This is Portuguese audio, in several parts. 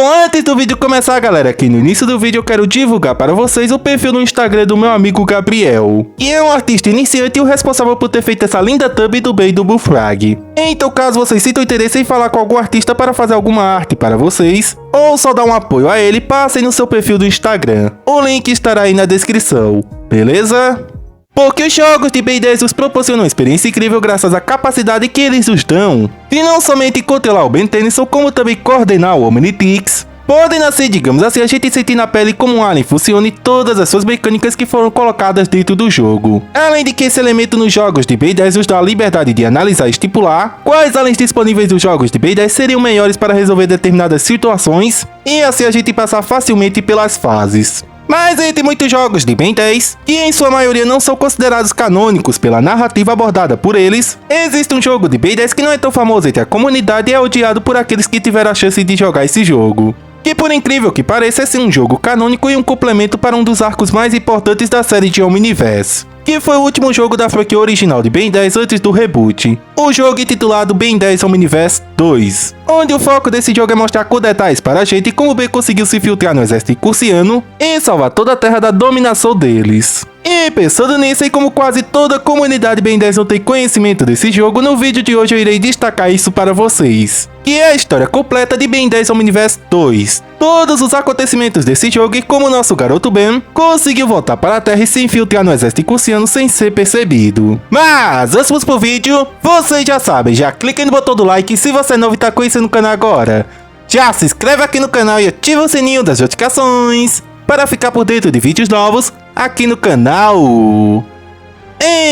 Bom, antes do vídeo começar, galera, aqui no início do vídeo eu quero divulgar para vocês o perfil no Instagram do meu amigo Gabriel, que é um artista iniciante e o responsável por ter feito essa linda thumb do Bem do Bullfrog. Então, caso vocês sintam interesse em falar com algum artista para fazer alguma arte para vocês, ou só dar um apoio a ele, passem no seu perfil do Instagram. O link estará aí na descrição, beleza? Porque os jogos de Ben 10 nos proporcionam uma experiência incrível graças à capacidade que eles nos dão de não somente controlar o Ben Tennyson, como também coordenar o Omnitrix. Podem nascer, digamos assim, a gente sentir na pele como um alien funciona e todas as suas mecânicas que foram colocadas dentro do jogo. Além de que esse elemento nos jogos de Ben 10 nos dá a liberdade de analisar e estipular quais aliens disponíveis dos jogos de Ben 10 seriam melhores para resolver determinadas situações e assim a gente passar facilmente pelas fases. Mas entre muitos jogos de Ben 10, que em sua maioria não são considerados canônicos pela narrativa abordada por eles, existe um jogo de Ben 10 que não é tão famoso entre a comunidade e é odiado por aqueles que tiveram a chance de jogar esse jogo. Que por incrível que pareça é sim um jogo canônico e um complemento para um dos arcos mais importantes da série de Omniverse, que foi o último jogo da franquia original de Ben 10 antes do reboot. O jogo intitulado Ben 10 Omniverse 2, onde o foco desse jogo é mostrar com detalhes para a gente como Ben conseguiu se filtrar no exército incursiano e salvar toda a Terra da dominação deles. E pensando nisso e como quase toda a comunidade Ben 10 não tem conhecimento desse jogo, no vídeo de hoje eu irei destacar isso para vocês, que é a história completa de Ben 10 Omniverse 2, todos os acontecimentos desse jogo e como nosso garoto Ben conseguiu voltar para a Terra e se infiltrar no exército incursiano sem ser percebido. Mas antes de irmos pro vídeo, vocês já sabem, já cliquem no botão do like e se você é novo e está conhecendo o canal agora, já se inscreve aqui no canal e ativa o sininho das notificações para ficar por dentro de vídeos novos aqui no canal.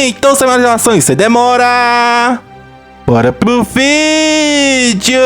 Então, sem mais relações, sem demora, bora pro vídeo!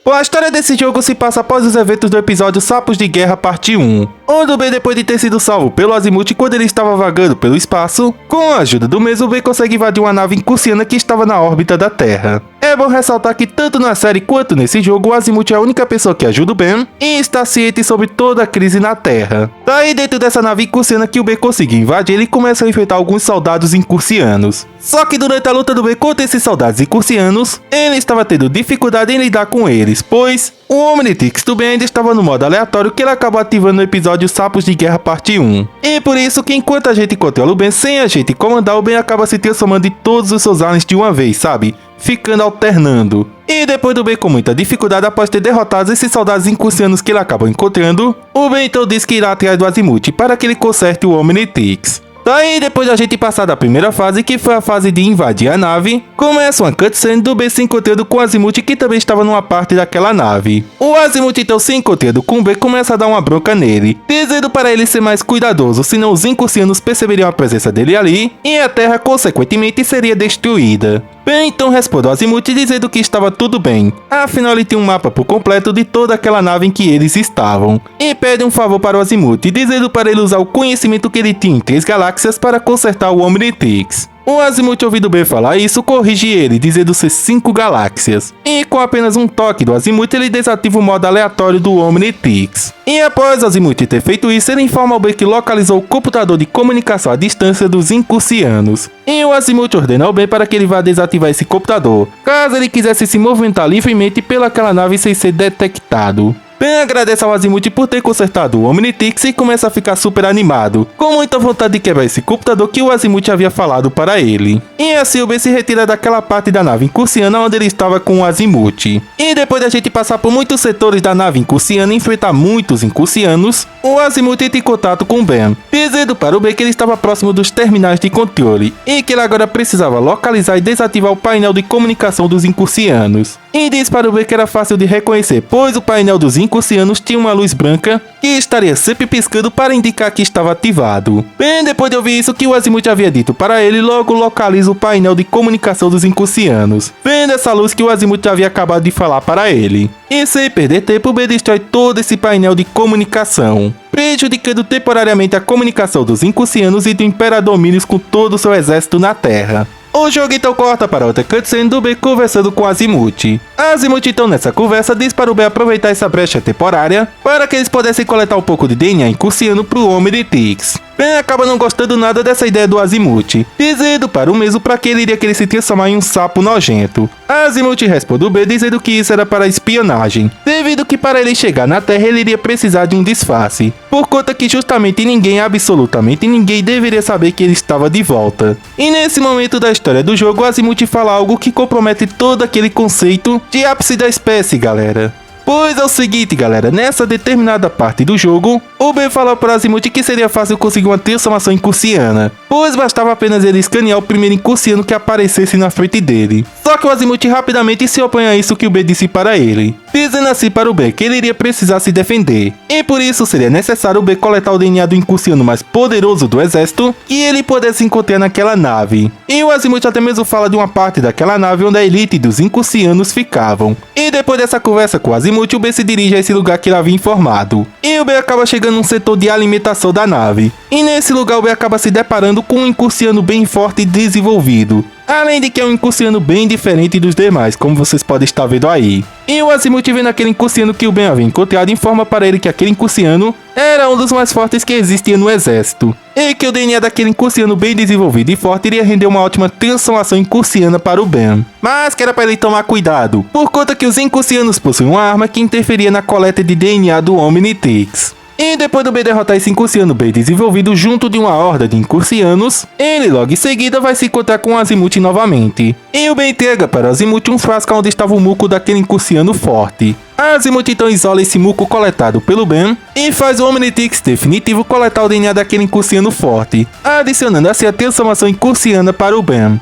Bom, a história desse jogo se passa após os eventos do episódio Sapos de Guerra Parte 1, onde o Ben, depois de ter sido salvo pelo Azimuth quando ele estava vagando pelo espaço, com a ajuda do mesmo, o Ben consegue invadir uma nave incursiana que estava na órbita da Terra. É bom ressaltar que tanto na série quanto nesse jogo, o Azimuth é a única pessoa que ajuda o Ben e está ciente sobre toda a crise na Terra. Daí dentro dessa nave incursiana que o Ben conseguiu invadir, ele começa a enfrentar alguns soldados incursianos. Só que durante a luta do Ben contra esses soldados incursianos, ele estava tendo dificuldade em lidar com eles, pois o Omnitrix do Ben ainda estava no modo aleatório que ele acabou ativando no episódio Sapos de Guerra Parte 1. E por isso que enquanto a gente controla o Ben sem a gente comandar, o Ben acaba se transformando em todos os seus aliens de uma vez, sabe? Ficando alternando. E depois do Ben com muita dificuldade após ter derrotado esses soldados incursianos que ele acabou encontrando, o Ben então diz que irá atrás do Azimuth para que ele conserte o Omnitrix. Daí, depois da gente passar da primeira fase, que foi a fase de invadir a nave, começa uma cutscene do Ben se encontrando com o Azimuth, que também estava numa parte daquela nave. O Azimuth então, se encontrando com o Ben, começa a dar uma bronca nele, dizendo para ele ser mais cuidadoso, senão os incursianos perceberiam a presença dele ali, e a Terra consequentemente seria destruída. Ben então responde ao Azimuth dizendo que estava tudo bem, afinal ele tinha um mapa por completo de toda aquela nave em que eles estavam, e pede um favor para o Azimuth, dizendo para ele usar o conhecimento que ele tinha em 3 galáxias para consertar o Omnitrix. O Azimuth, ouvindo Ben falar isso, corrige ele, dizendo ser 5 galáxias. E com apenas um toque do Azimuth, ele desativa o modo aleatório do Omnitrix. E após o Azimuth ter feito isso, ele informa ao Ben que localizou o computador de comunicação à distância dos incursianos. E o Azimuth ordena ao Ben para que ele vá desativar esse computador, caso ele quisesse se movimentar livremente pelaquela nave sem ser detectado. Ben agradece ao Azimuth por ter consertado o Omnitrix e começa a ficar super animado, com muita vontade de quebrar esse computador que o Azimuth havia falado para ele. E assim o Ben se retira daquela parte da nave incursiana onde ele estava com o Azimuth. E depois da gente passar por muitos setores da nave incursiana e enfrentar muitos incursianos, o Azimuth entra em contato com o Ben, dizendo para o Ben que ele estava próximo dos terminais de controle e que ele agora precisava localizar e desativar o painel de comunicação dos incursianos. E diz para o Ben que era fácil de reconhecer, pois o painel dos incursianos tinha uma luz branca que estaria sempre piscando para indicar que estava ativado. Ben, depois de ouvir isso que o Azimuth havia dito para ele, logo localiza o painel de comunicação dos incursianos, vendo essa luz que o Azimuth havia acabado de falar para ele. E sem perder tempo, Ben destrói todo esse painel de comunicação, prejudicando temporariamente a comunicação dos incursianos e do Imperador Minius com todo o seu exército na Terra. O jogo então corta para outra cutscene do Ben conversando com Azimuth. Azimuth então nessa conversa diz para o Ben aproveitar essa brecha temporária para que eles pudessem coletar um pouco de DNA incursiano para o Omnitrix. Ben acaba não gostando nada dessa ideia do Azimuth, dizendo para o mesmo para que ele iria querer se transformar em um sapo nojento. Azimuth responde o Ben dizendo que isso era para espionagem, devido que para ele chegar na Terra ele iria precisar de um disfarce, por conta que justamente ninguém, absolutamente ninguém, deveria saber que ele estava de volta. E nesse momento da história do jogo, Azimuth fala algo que compromete todo aquele conceito de ápice da espécie, galera. Pois é o seguinte, galera, nessa determinada parte do jogo, o Ben fala para Azimuth que seria fácil conseguir uma transformação em Cursiana, pois bastava apenas ele escanear o primeiro Incursiano que aparecesse na frente dele. Só que o Azimuth rapidamente se opõe a isso que o Ben disse para ele, dizendo assim para o Ben que ele iria precisar se defender, e por isso seria necessário o Ben coletar o DNA do Incursiano mais poderoso do exército que ele pudesse encontrar naquela nave. E o Azimuth até mesmo fala de uma parte daquela nave onde a elite dos Incursianos ficavam. E depois dessa conversa com o Azimuth, o Ben se dirige a esse lugar que ele havia informado. E o Ben acaba chegando num setor de alimentação da nave. E nesse lugar o Ben acaba se deparando com um Incursiano bem forte e desenvolvido. Além de que é um Incursiano bem diferente dos demais, como vocês podem estar vendo aí. E o Azimuth vendo aquele Incursiano que o Ben havia encontrado informa para ele que aquele Incursiano era um dos mais fortes que existia no exército. E que o DNA daquele Incursiano bem desenvolvido e forte iria render uma ótima transformação Incursiana para o Ben. Mas que era para ele tomar cuidado, por conta que os Incursianos possuem uma arma que interferia na coleta de DNA do Omnitrix. E depois do Ben derrotar esse Incursiano bem desenvolvido junto de uma horda de Incursianos, ele logo em seguida vai se encontrar com o Azimuth novamente. E o Ben entrega para o Azimuth um frasco onde estava o muco daquele Incursiano forte. Azimuth então isola esse muco coletado pelo Ben e faz o Omnitrix definitivo coletar o DNA daquele Incursiano forte, adicionando assim a transformação Incursiana para o Ben.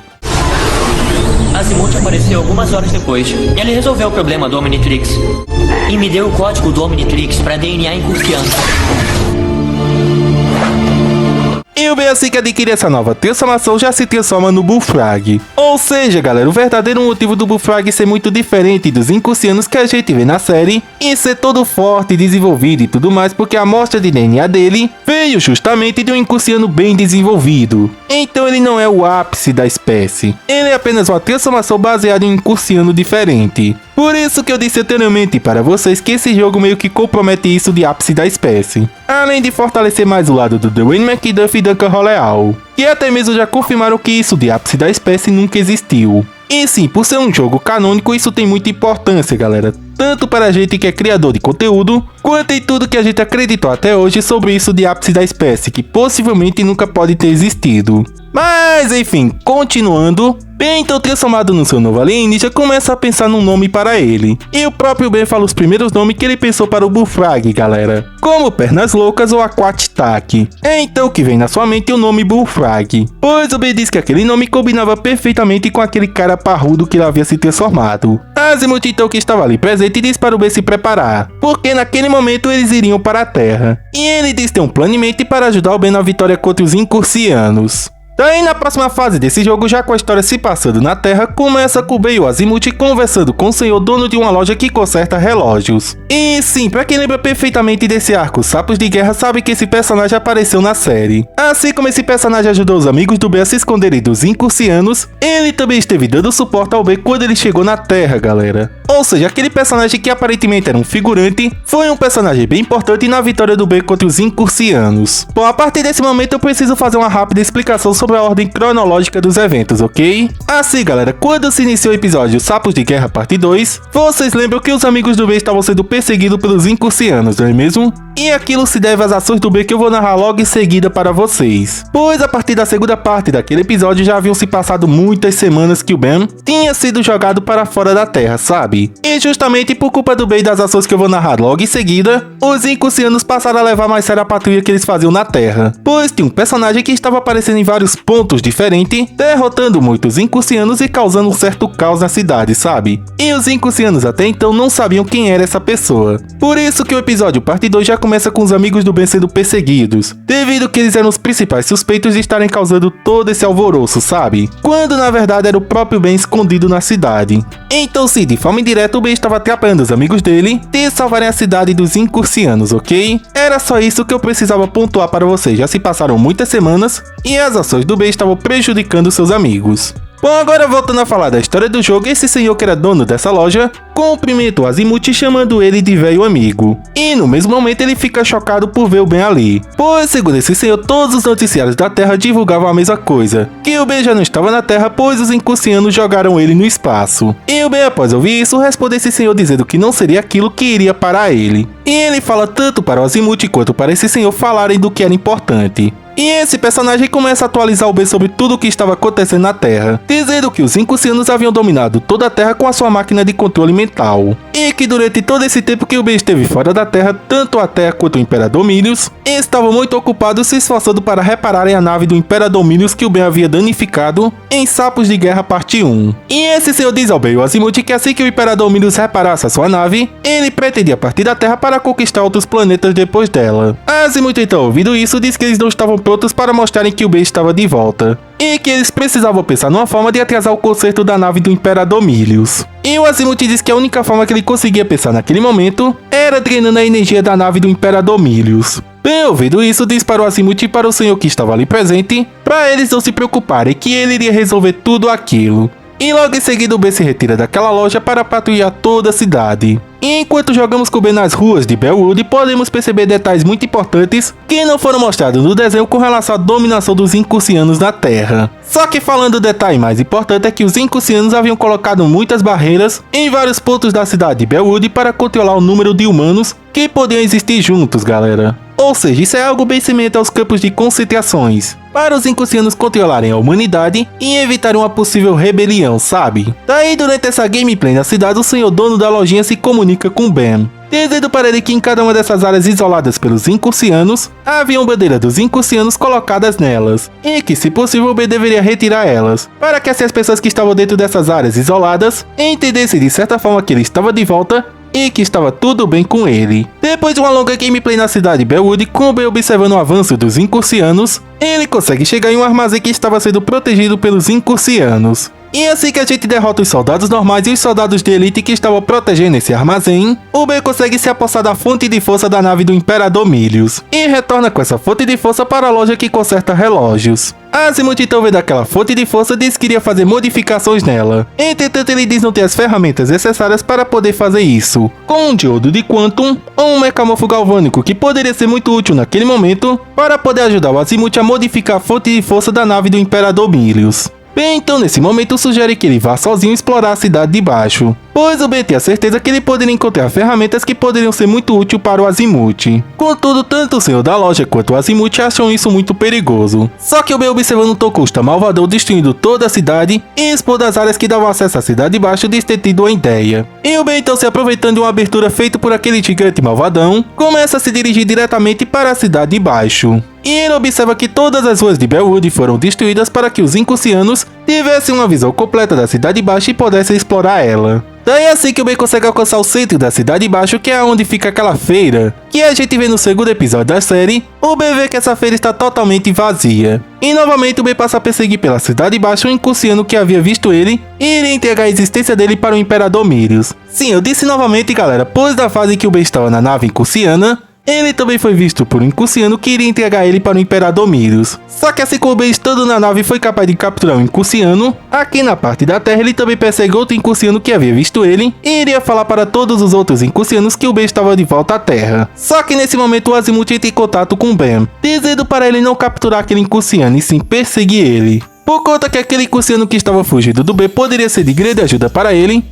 Azimuth apareceu algumas horas depois. Ele resolveu o problema do Omnitrix e me deu o código do Omnitrix para DNA Incursiano. E o Ben, assim que adquire essa nova transformação, já se transforma no Bullfrog. Ou seja, galera, o verdadeiro motivo do Bullfrog ser muito diferente dos Incursianos que a gente vê na série e ser todo forte, desenvolvido e tudo mais, porque a amostra de DNA dele veio justamente de um Incursiano bem desenvolvido. Então ele não é o ápice da espécie, ele é apenas uma transformação baseada em um Incursiano diferente. Por isso que eu disse anteriormente para vocês que esse jogo meio que compromete isso de ápice da espécie. Além de fortalecer mais o lado do Dwayne McDuff e Duncan Roleal, que até mesmo já confirmaram que isso de ápice da espécie nunca existiu. E sim, por ser um jogo canônico, isso tem muita importância, galera. Tanto para a gente que é criador de conteúdo, quanto em tudo que a gente acreditou até hoje sobre isso de ápice da espécie, que possivelmente nunca pode ter existido. Mas enfim, continuando, Ben, então transformado no seu novo alienígena, começa a pensar num nome para ele. E o próprio Ben fala os primeiros nomes que ele pensou para o Bullfrog, galera, como Pernas Loucas ou Aquatic. É então que vem na sua mente o nome Bullfrog, pois o Ben diz que aquele nome combinava perfeitamente com aquele cara parrudo que ele havia se transformado. Azimuth então, que estava ali presente, diz para o Ben se preparar, porque naquele momento eles iriam para a Terra. E ele diz ter um plano em mente para ajudar o Ben na vitória contra os Incursianos. Daí na próxima fase desse jogo, já com a história se passando na Terra, começa com o Ben e o Azimuth conversando com o senhor dono de uma loja que conserta relógios. E sim, pra quem lembra perfeitamente desse arco Sapos de Guerra, sabe que esse personagem apareceu na série. Assim como esse personagem ajudou os amigos do Ben a se esconderem dos Incursianos, ele também esteve dando suporte ao Ben quando ele chegou na Terra, galera. Ou seja, aquele personagem que aparentemente era um figurante, foi um personagem bem importante na vitória do Ben contra os Incursianos. Bom, a partir desse momento eu preciso fazer uma rápida explicação sobre a ordem cronológica dos eventos, ok? Assim, galera, quando se iniciou o episódio Sapos de Guerra Parte 2, vocês lembram que os amigos do Ben estavam sendo perseguidos pelos Incursianos, não é mesmo? E aquilo se deve às ações do Ben que eu vou narrar logo em seguida para vocês. Pois a partir da segunda parte daquele episódio já haviam se passado muitas semanas que o Ben tinha sido jogado para fora da Terra, sabe? E justamente por culpa do Ben e das ações que eu vou narrar logo em seguida, os Incursianos passaram a levar mais sério a patrulha que eles faziam na Terra. Pois tinha um personagem que estava aparecendo em vários pontos diferentes, derrotando muitos Incursianos e causando um certo caos na cidade, sabe? E os Incursianos até então não sabiam quem era essa pessoa. Por isso que o episódio parte 2 já começa com os amigos do Ben sendo perseguidos, devido que eles eram os principais suspeitos de estarem causando todo esse alvoroço, sabe? Quando na verdade era o próprio Ben escondido na cidade. Então sim, de forma indireta o Ben estava atrapalhando os amigos dele de salvarem a cidade dos Incursianos, ok? Era só isso que eu precisava pontuar para vocês, já se passaram muitas semanas e as ações do Ben estavam prejudicando seus amigos. Bom, agora voltando a falar da história do jogo, esse senhor que era dono dessa loja cumprimenta o Azimuth chamando ele de velho amigo. E no mesmo momento ele fica chocado por ver o Ben ali, pois segundo esse senhor todos os noticiários da Terra divulgavam a mesma coisa, que o Ben já não estava na Terra pois os Incucianos jogaram ele no espaço. E o Ben após ouvir isso responde esse senhor dizendo que não seria aquilo que iria parar ele. E ele fala tanto para o Azimuth quanto para esse senhor falarem do que era importante. E esse personagem começa a atualizar o Ben sobre tudo o que estava acontecendo na Terra, dizendo que os Incucianos haviam dominado toda a Terra com a sua máquina de controle mental, e que durante todo esse tempo que o Ben esteve fora da Terra, tanto a Terra quanto o Imperador Milius estavam muito ocupados se esforçando para repararem a nave do Imperador Milius que o Ben havia danificado em Sapos de Guerra Parte 1. E esse senhor diz ao Ben e ao Azimuth que assim que o Imperador Milius reparasse a sua nave, ele pretendia partir da Terra para conquistar outros planetas depois dela. Azimuth então, ouvindo isso, diz que eles não estavam prontos para mostrarem que o Ben estava de volta, e que eles precisavam pensar numa forma de atrasar o conserto da nave do Imperador Milius. E o Azimuth diz que a única forma que ele conseguia pensar naquele momento era drenando a energia da nave do Imperador Milius. Ben, ouvindo isso, diz para o Azimuth e para o senhor que estava ali presente, para eles não se preocuparem, que ele iria resolver tudo aquilo. E logo em seguida o Ben se retira daquela loja para patrulhar toda a cidade. E enquanto jogamos com o Ben nas ruas de Bellwood, podemos perceber detalhes muito importantes que não foram mostrados no desenho com relação à dominação dos Incucianos na Terra. Só que falando do detalhe mais importante é que os Incucianos haviam colocado muitas barreiras em vários pontos da cidade de Bellwood para controlar o número de humanos que podiam existir juntos, galera. Ou seja, isso é algo bem semelhante aos campos de concentrações, para os Incucianos controlarem a humanidade e evitarem uma possível rebelião, sabe? Daí, durante essa gameplay na cidade, o senhor dono da lojinha se comunica com Ben, dizendo para ele que em cada uma dessas áreas isoladas pelos Incucianos, haviam bandeiras dos Incucianos colocadas nelas, e que se possível Ben deveria retirar elas, para que assim as pessoas que estavam dentro dessas áreas isoladas entendessem de certa forma que ele estava de volta e que estava tudo bem com ele. Depois de uma longa gameplay na cidade de Bellwood, com o Ben observando o avanço dos Incucianos, ele consegue chegar em um armazém que estava sendo protegido pelos Incucianos. E assim que a gente derrota os soldados normais e os soldados de elite que estavam protegendo esse armazém, o Ben consegue se apossar da fonte de força da nave do Imperador Milius, e retorna com essa fonte de força para a loja que conserta relógios. Azimuth então vendo aquela fonte de força diz que iria fazer modificações nela. Entretanto ele diz não ter as ferramentas necessárias para poder fazer isso, com um diodo de Quantum ou um mecamorfo galvânico que poderia ser muito útil naquele momento para poder ajudar o Azimuth a modificar a fonte de força da nave do Imperador Milius. Ben então nesse momento sugere que ele vá sozinho explorar a cidade de baixo, pois o Ben tem a certeza que ele poderia encontrar ferramentas que poderiam ser muito úteis para o Azimuth. Contudo, tanto o senhor da loja quanto o Azimuth acham isso muito perigoso. Só que o Ben, observando o Tokusta malvadão destruindo toda a cidade e expondo as áreas que davam acesso à cidade de baixo, diz ter tido uma ideia. E o Ben então, se aproveitando de uma abertura feita por aquele gigante malvadão, começa a se dirigir diretamente para a cidade de baixo. E ele observa que todas as ruas de Bellwood foram destruídas para que os Incucianos tivessem uma visão completa da cidade de baixo e pudessem explorar ela. Daí assim que o Ben consegue alcançar o centro da cidade de baixo, que é onde fica aquela feira, que a gente vê no segundo episódio da série, o Ben vê que essa feira está totalmente vazia. E novamente o Ben passa a perseguir pela cidade de baixo um Incuciano que havia visto ele e iria entregar a existência dele para o Imperador Milius. Sim, eu disse novamente, galera, pois da fase que o Ben estava na nave Incuciana, ele também foi visto por um Incuciano que iria entregar ele para o Imperador Milius. Só que assim como o Ben estando na nave foi capaz de capturar um Incuciano, aqui na parte da Terra ele também persegue outro Incuciano que havia visto ele e iria falar para todos os outros Incucianos que o Ben estava de volta à Terra. Só que nesse momento o Azimuth entra em contato com o Ben, dizendo para ele não capturar aquele Incuciano e sim perseguir ele, por conta que aquele Incuciano que estava fugindo do Ben poderia ser de grande ajuda para ele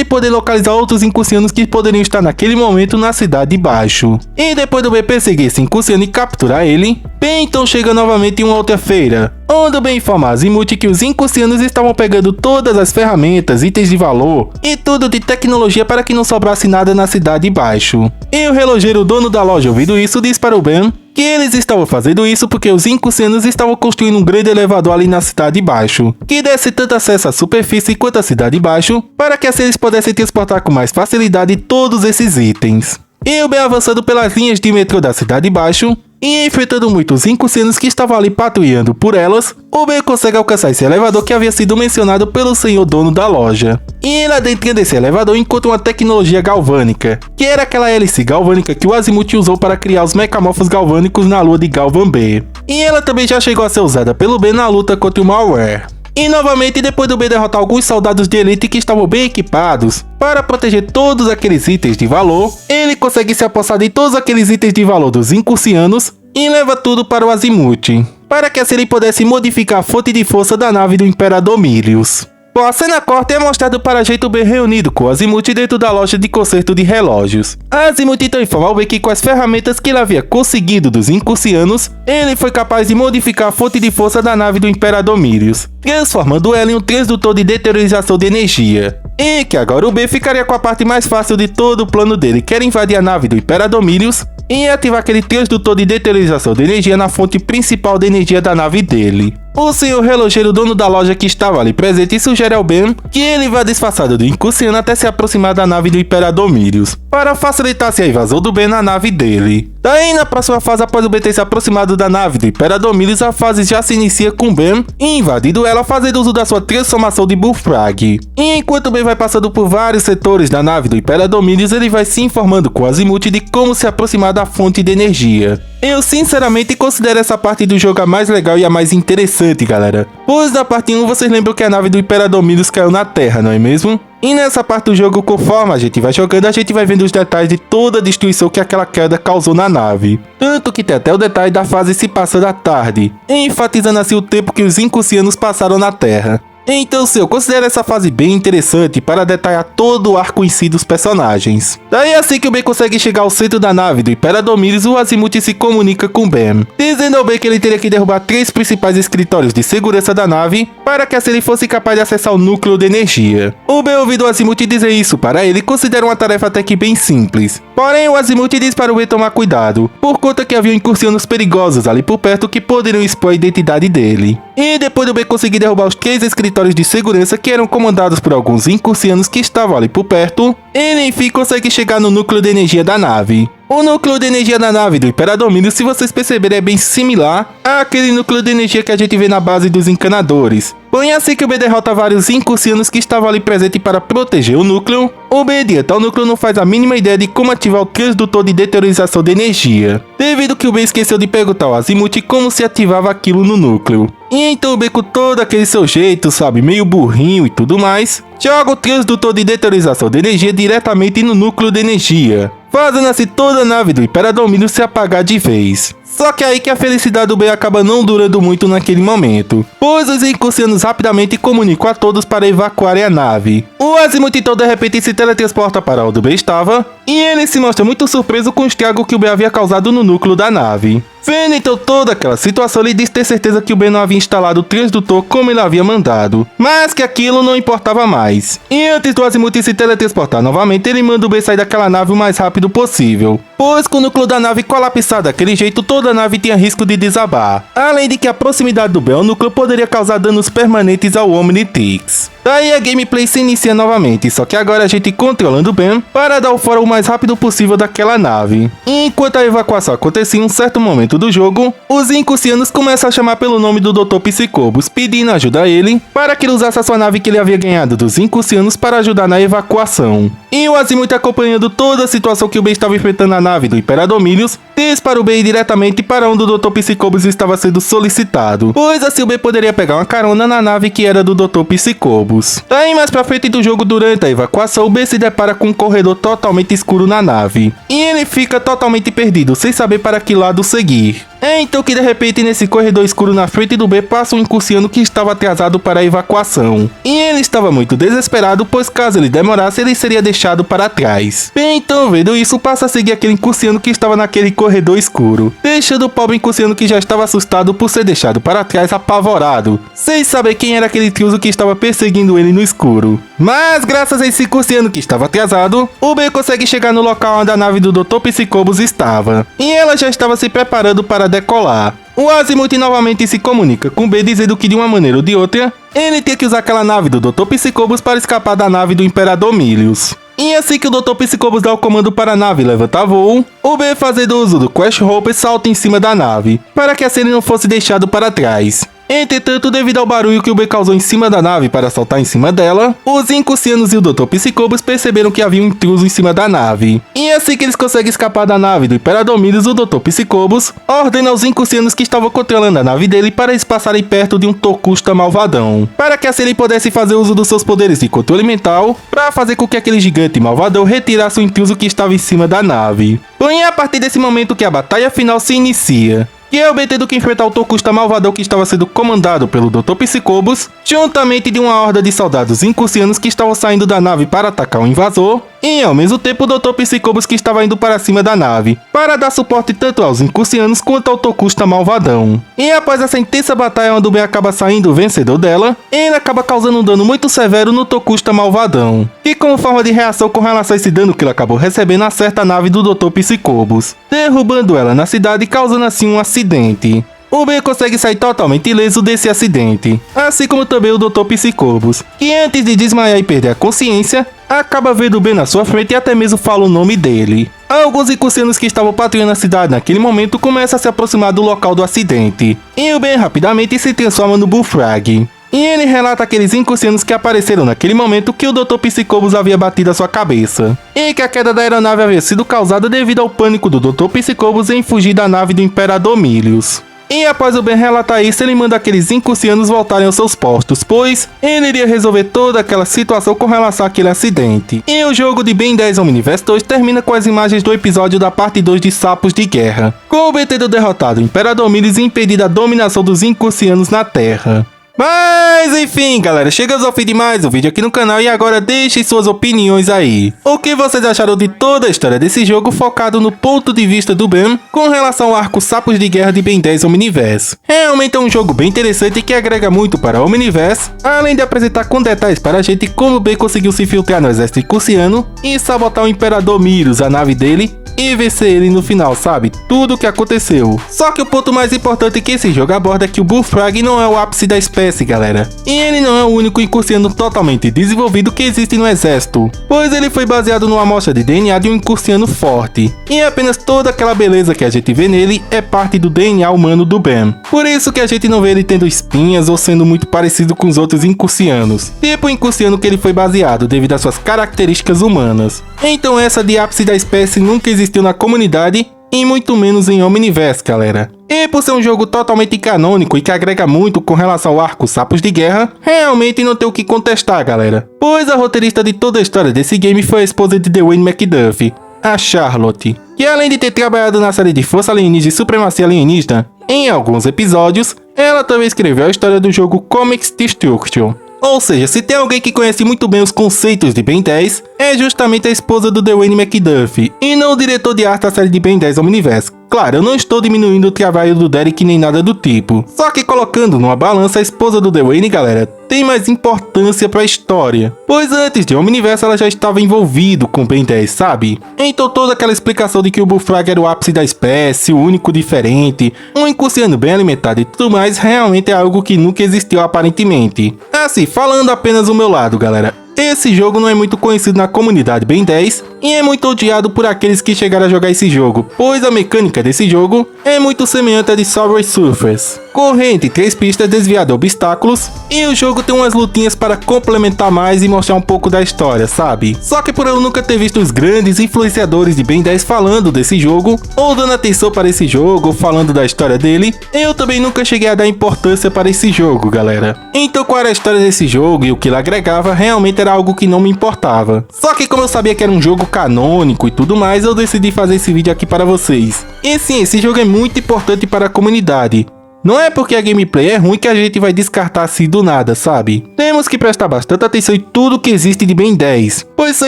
poder localizar outros Incucianos que poderiam estar naquele momento na cidade de baixo. E depois do Ben perseguir esse Incuciano e capturar ele, Ben então chega novamente em uma outra feira, onde o Ben informa a Azimuth que os Incucianos estavam pegando todas as ferramentas, itens de valor e tudo de tecnologia para que não sobrasse nada na cidade de baixo. E o relojeiro, dono da loja, ouvindo isso, diz para o Ben que eles estavam fazendo isso porque os Incucianos estavam construindo um grande elevador ali na cidade de baixo, que desse tanto acesso à superfície quanto à cidade de baixo, para que assim eles pudessem transportar com mais facilidade todos esses itens. E o Ben avançando pelas linhas de metrô da cidade de baixo e enfrentando muitos Incucianos que estavam ali patrulhando por elas, o Ben consegue alcançar esse elevador que havia sido mencionado pelo senhor dono da loja. E ele adentrando esse elevador encontra uma tecnologia galvânica, que era aquela hélice galvânica que o Azimuth usou para criar os mecamorfos galvânicos na lua de Galvan B. E ela também já chegou a ser usada pelo Ben na luta contra o Malware. E novamente, depois do B derrotar alguns soldados de elite que estavam bem equipados para proteger todos aqueles itens de valor, ele consegue se apossar de todos aqueles itens de valor dos Incursianos e leva tudo para o Azimuth, para que assim ele pudesse modificar a fonte de força da nave do Imperador Milius. Bom, a cena corta é mostrado para Jeito B reunido com Azimuth dentro da loja de conserto de relógios. Azimuth então informa ao B que com as ferramentas que ele havia conseguido dos Incursianos, ele foi capaz de modificar a fonte de força da nave do Imperador Milius, transformando ela em um transdutor de deteriorização de energia. E que agora o B ficaria com a parte mais fácil de todo o plano dele, que era invadir a nave do Imperador Milius e ativar aquele transdutor de deteriorização de energia na fonte principal de energia da nave dele. O senhor relojeiro, dono da loja que estava ali presente, sugere ao Ben que ele vá disfarçado do Incursiano até se aproximar da nave do Imperador Milius, para facilitar-se a invasão do Ben na nave dele. Daí, na próxima fase, após o Ben ter se aproximado da nave do Imperador Milius, a fase já se inicia com Ben invadindo ela, fazendo uso da sua transformação de Bullfrog. E enquanto Ben vai passando por vários setores da nave do Imperador Milius, ele vai se informando com Azimuth de como se aproximar da fonte de energia. Eu sinceramente considero essa parte do jogo a mais legal e a mais interessante, galera. Pois na parte 1 vocês lembram que a nave do Imperador Milius caiu na Terra, não é mesmo? E nessa parte do jogo, conforme a gente vai jogando, a gente vai vendo os detalhes de toda a destruição que aquela queda causou na nave. Tanto que tem até o detalhe da fase se passando à tarde, enfatizando assim o tempo que os Incursianos passaram na Terra. Então, eu considero essa fase bem interessante para detalhar todo o arco em si dos personagens. Daí, assim que o Ben consegue chegar ao centro da nave do Imperador Milius, o Azimuth se comunica com Ben, dizendo ao Ben que ele teria que derrubar 3 principais escritórios de segurança da nave, para que assim ele fosse capaz de acessar o núcleo de energia. O Ben, ouvindo o Azimuth dizer isso para ele, considera uma tarefa até que bem simples. Porém, o Azimuth diz para o Ben tomar cuidado, por conta que havia incursionos perigosos ali por perto que poderiam expor a identidade dele. E depois do Ben conseguir derrubar os 3 escritórios de segurança que eram comandados por alguns Incursianos que estavam ali por perto, ele enfim consegue chegar no núcleo de energia da nave. O núcleo de energia da nave do Imperador Milius, se vocês perceberem, é bem similar àquele núcleo de energia que a gente vê na base dos encanadores. Porém, assim que o Ben derrota vários Incursianos que estavam ali presentes para proteger o núcleo, o Ben adianta ao núcleo não faz a mínima ideia de como ativar o transdutor de deteriorização de energia, devido que o Ben esqueceu de perguntar ao Azimuth como se ativava aquilo no núcleo. E então o Ben, com todo aquele seu jeito, sabe, meio burrinho e tudo mais, joga o transdutor de deteriorização de energia diretamente no núcleo de energia, fazendo assim toda a nave do Imperador Milius se apagar de vez. Só que é aí que a felicidade do Ben acaba não durando muito naquele momento, pois os Incursianos rapidamente comunicam a todos para evacuarem a nave. O Azimuth então de repente se teletransporta para onde o Ben estava, e ele se mostra muito surpreso com o estrago que o Ben havia causado no núcleo da nave. Vendo então toda aquela situação, ele diz ter certeza que o Ben não havia instalado o transdutor como ele havia mandado, mas que aquilo não importava mais. E antes do Azimuth se teletransportar novamente, ele manda o Ben sair daquela nave o mais rápido possível, pois com o núcleo da nave colapsado daquele jeito, toda a nave tinha risco de desabar, além de que a proximidade do Ben ao núcleo poderia causar danos permanentes ao Omnitrix. Daí a gameplay se inicia novamente, só que agora a gente controlando o Ben para dar o fora o mais rápido possível daquela nave. E enquanto a evacuação acontecia, em um certo momento do jogo, os Incursianos começam a chamar pelo nome do Dr. Psicobus, pedindo ajuda a ele para que ele usasse a sua nave que ele havia ganhado dos Incursianos para ajudar na evacuação. E o Azimuth, acompanhando toda a situação que o Ben estava enfrentando na nave do Imperador Milius, diz para o Ben ir diretamente para onde o Dr. Psicobus estava sendo solicitado, pois assim o Ben poderia pegar uma carona na nave que era do Dr. Psicobus. Daí mais pra frente do jogo, durante a evacuação, o Ben se depara com um corredor totalmente escuro na nave, e ele fica totalmente perdido, sem saber para que lado seguir. É então que de repente nesse corredor escuro na frente do Ben passa um Incursiano que estava atrasado para a evacuação, e ele estava muito desesperado, pois caso ele demorasse ele seria deixado para trás. Bem, então vendo isso, passa a seguir aquele Incursiano que estava naquele corredor escuro, deixando o pobre Incursiano que já estava assustado por ser deixado para trás apavorado, sem saber quem era aquele intruso que estava perseguindo ele no escuro. Mas graças a esse Incursiano que estava atrasado, o Ben consegue chegar no local onde a nave do Dr. Psicobus estava, e ela já estava se preparando para decolar. O Azimuth novamente se comunica com o Ben, dizendo que de uma maneira ou de outra, ele tinha que usar aquela nave do Dr. Psicobus para escapar da nave do Imperador Milius. E assim que o Dr. Psicobus dá o comando para a nave levantar voo, o Ben, fazendo uso do Crash Rope, salta em cima da nave, para que assim ele não fosse deixado para trás. Entretanto, devido ao barulho que o Ben causou em cima da nave para saltar em cima dela, os Incursianos e o Dr. Psicobos perceberam que havia um intruso em cima da nave. E assim que eles conseguem escapar da nave do Imperador Milius, o Dr. Psicobos ordena aos Incursianos que estavam controlando a nave dele para eles passarem perto de um Tokusta malvadão, para que assim ele pudesse fazer uso dos seus poderes de controle mental para fazer com que aquele gigante malvadão retirasse o intruso que estava em cima da nave. Porém, é a partir desse momento que a batalha final se inicia, que é o Ben tendo que enfrentar o Tokusta malvadão que estava sendo comandado pelo Dr. Psicobos, juntamente de uma horda de soldados incursianos que estavam saindo da nave para atacar o invasor, e ao mesmo tempo o Dr. Psicobos que estava indo para cima da nave, para dar suporte tanto aos incursianos quanto ao Tokusta malvadão. E após essa intensa batalha onde o Ben acaba saindo vencedor dela, ele acaba causando um dano muito severo no Tokusta malvadão, que como forma de reação com relação a esse dano que ele acabou recebendo, acerta a nave do Dr. Psicobos, derrubando ela na cidade e causando assim um acidente. O Ben consegue sair totalmente ileso desse acidente, assim como também o Dr. Psicobos, que antes de desmaiar e perder a consciência, acaba vendo o Ben na sua frente e até mesmo fala o nome dele. Alguns incursianos que estavam patrulhando a cidade naquele momento começam a se aproximar do local do acidente, e o Ben rapidamente se transforma no Bullfrog. E ele relata aqueles incursianos que apareceram naquele momento que o Dr. Psicobos havia batido a sua cabeça, e que a queda da aeronave havia sido causada devido ao pânico do Dr. Psicobos em fugir da nave do Imperador Milius. E após o Ben relatar isso, ele manda aqueles incursianos voltarem aos seus postos, pois ele iria resolver toda aquela situação com relação àquele acidente. E o jogo de Ben 10 Omniverse 2 termina com as imagens do episódio da parte 2 de Sapos de Guerra, com o Ben tendo derrotado o Imperador Milius e impedido a dominação dos incursianos na Terra. Mas enfim, galera, chegamos ao fim de mais um vídeo aqui no canal e agora deixem suas opiniões aí. O que vocês acharam de toda a história desse jogo focado no ponto de vista do Ben com relação ao arco Sapos de Guerra de Ben 10 Omniverse? Realmente é um jogo bem interessante que agrega muito para o Omniverse, além de apresentar com detalhes para a gente como o Ben conseguiu se infiltrar no exército incursiano e sabotar o Imperador Milius, a nave dele, e vencer ele no final, sabe? Tudo o que aconteceu. Só que o ponto mais importante que esse jogo aborda é que o Bullfrog não é o ápice da espécie, galera. E ele não é o único incursiano totalmente desenvolvido que existe no exército, pois ele foi baseado numa amostra de DNA de um incursiano forte. E apenas toda aquela beleza que a gente vê nele é parte do DNA humano do Ben. Por isso que a gente não vê ele tendo espinhas ou sendo muito parecido com os outros incursianos, tipo o incursiano que ele foi baseado devido às suas características humanas. Então essa de ápice da espécie nunca existiu na comunidade e muito menos em Omniverse, galera. E por ser um jogo totalmente canônico e que agrega muito com relação ao arco Sapos de Guerra, realmente não tem o que contestar, galera. Pois a roteirista de toda a história desse game foi a esposa de Dwayne McDuffie, a Charlotte, que além de ter trabalhado na série de Força Alienígena e Supremacia Alienígena em alguns episódios, ela também escreveu a história do jogo Comics Destruction. Ou seja, se tem alguém que conhece muito bem os conceitos de Ben 10, é justamente a esposa do Dwayne McDuffie, e não o diretor de arte da série de Ben 10 Omniverse. Claro, eu não estou diminuindo o trabalho do Derek nem nada do tipo, só que colocando numa balança, a esposa do Dwayne, galera, tem mais importância para a história, pois antes de Omniverse ela já estava envolvido com Ben 10, sabe? Então toda aquela explicação de que o Bullfrog era o ápice da espécie, o único diferente, um incursiano bem alimentado e tudo mais, realmente é algo que nunca existiu aparentemente. Assim, falando apenas o meu lado, galera, esse jogo não é muito conhecido na comunidade Ben 10 e é muito odiado por aqueles que chegaram a jogar esse jogo, pois a mecânica desse jogo é muito semelhante à de Subway Surfers. Correr entre 3 pistas desviado de obstáculos, e o jogo tem umas lutinhas para complementar mais e mostrar um pouco da história, sabe? Só que por eu nunca ter visto os grandes influenciadores de Ben 10 falando desse jogo, ou dando atenção para esse jogo, ou falando da história dele, eu também nunca cheguei a dar importância para esse jogo, galera. Então qual era a história desse jogo e o que ele agregava realmente era algo que não me importava. Só que como eu sabia que era um jogo canônico e tudo mais, eu decidi fazer esse vídeo aqui para vocês. E sim, esse jogo é muito importante para a comunidade. Não é porque a gameplay é ruim que a gente vai descartar assim do nada, sabe? Temos que prestar bastante atenção em tudo que existe de Ben 10, pois são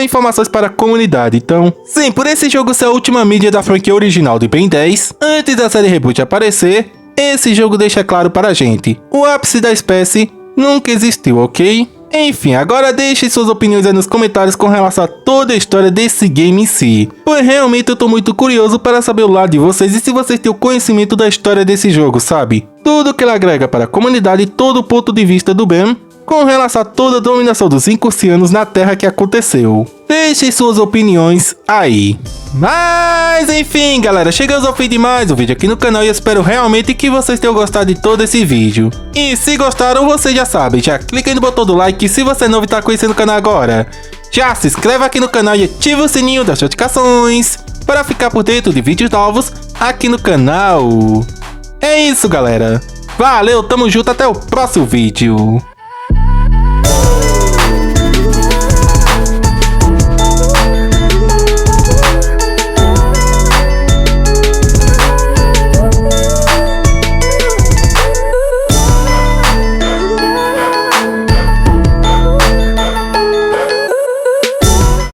informações para a comunidade, então... Sim, por esse jogo ser a última mídia da franquia original de Ben 10, antes da série Reboot aparecer, esse jogo deixa claro para a gente: o ápice da espécie nunca existiu, ok? Enfim, agora deixem suas opiniões aí nos comentários com relação a toda a história desse game em si, pois realmente eu tô muito curioso para saber o lado de vocês e se vocês têm o conhecimento da história desse jogo, sabe? Tudo que ele agrega para a comunidade e todo o ponto de vista do Ben, com relação a toda a dominação dos incursianos na Terra que aconteceu. Deixem suas opiniões aí. Mas enfim, galera, chegamos ao fim de mais um vídeo aqui no canal e eu espero realmente que vocês tenham gostado de todo esse vídeo. E se gostaram, vocês já sabem, já clica aí no botão do like e se você é novo e tá conhecendo o canal agora, já se inscreve aqui no canal e ativa o sininho das notificações para ficar por dentro de vídeos novos aqui no canal. É isso, galera. Valeu, tamo junto, até o próximo vídeo.